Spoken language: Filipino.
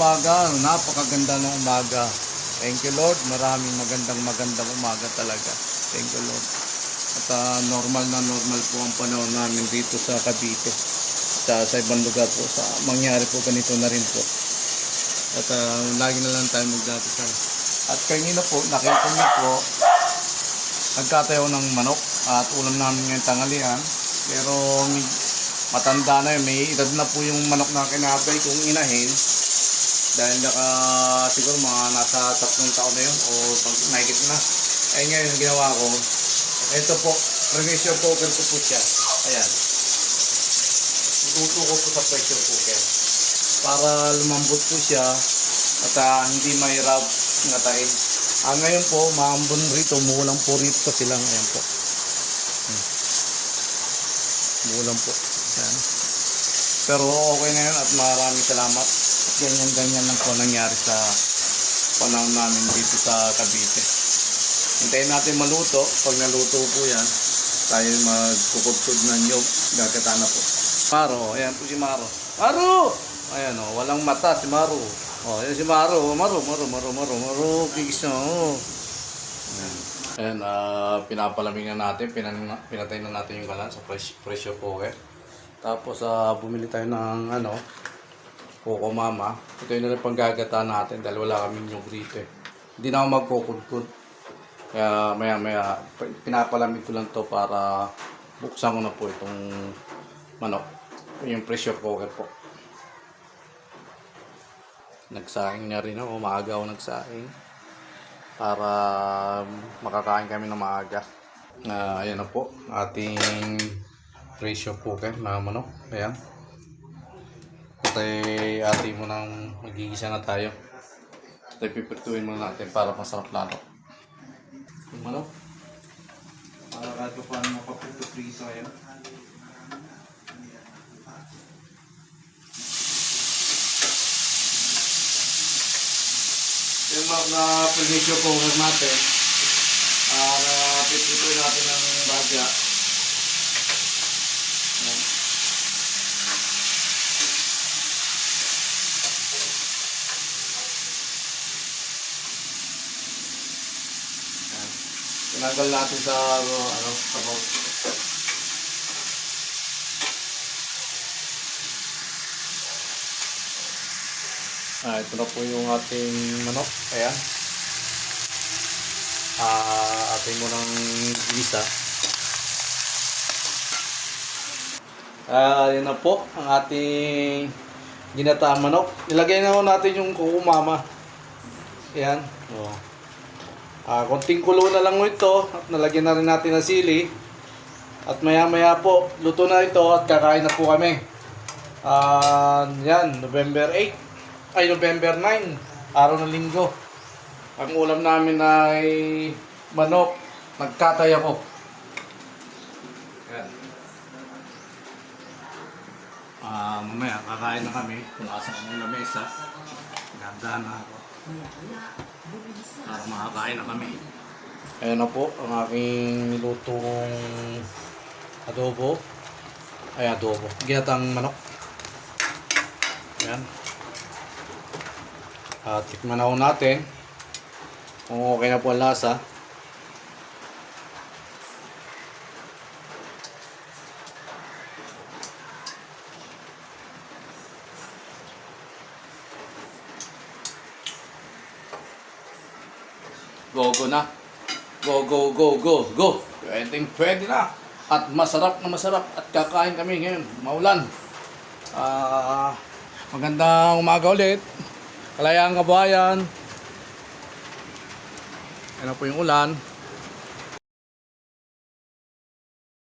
umaga. Napakaganda ng umaga. Thank you Lord. Maraming magandang umaga talaga. Thank you Lord. At normal po ang panahon namin dito sa Cavite. Sa ibang lugar po. Mangyari po ganito na rin po. At lagi na lang tayo magdadasal. At kanina po, nakita niyo po, nagkatayo ng manok at ulam namin ngayong tanghalian. Pero matanda na yun, may edad na po yung manok na kinabay kong inahin. Dahil siguro mga nasa 3 taon na yun o mahigit na. Ay ngayon, ginawa ko, ito po, pressure cooker ko po siya. Ayan. Luto ko po sa pressure cooker. Para lumambot po siya at hindi mahirap ngatain. Ngayon po, maambon rito, umuulan po rito sa silang. Ayan po. Umuulan po. Ayan. Pero okay na yun at maraming salamat. Ganyan lang po nangyari sa panahon namin dito sa Cavite. Hintayin natin maluto. Pag naluto po yan, tayo magkukudkod ng nyog. Gagata na po. Maro, ayan po si Maro. Maro! Ayan o, walang mata si Maro. O, ayan si Maro. Maro. Kikis na o. Ayan, pinapalamingan natin. Pinatay na natin yung kalan sa pressure cooker. Tapos, bumili tayo ng Coco Mama. Ito yung nalang panggagata natin dahil wala kaming nyog rito eh. Hindi na ako magkukudkod. Kaya maya pinapalamig ko lang to para buksan ko na po itong manok. Yung pressure cooker po. Nagsaing na rin ako. Maaga ako nagsaing. Para makakain kami ng maaga. Ayan na po. Ating pressure cooker na manok. Ayan. Ati mo nang magigisa na tayo. Pipirtuin muna natin para masarap lalo. Yung manok. Para kahit pa paano mapapirto-prisa yan. Yung mga pressure cooker natin, pipirtuin natin ng bagya. Tinanggal natin sa sabaw. Ito na po yung ating manok. Ayan. Atin mo ng gisa. Ayan na po ang ating ginataang manok. Nilagay na natin yung Coco Mama. Ayan. Oh. Konting kulo na lang ito at nalagyan na rin natin ng sili at maya po luto na ito at kakain na po kami. Yan, November 9, araw ng linggo. Ang ulam namin ay manok, nagkatay ako. Yan. Mamaya kakain na kami, punasan ko ng lamesa. Ganda na ako. Para makakain na kami. Ayan na po ang aking nilutong adobo. Ginatang manok. Ayan. Tikman na natin kung okay na po ang lasa. Go na. Go. Pwede na. At masarap at kakain kami ngayon. Maulan. Magandang umaga ulit. Kalayaan Kabayan. Ano po yung ulan.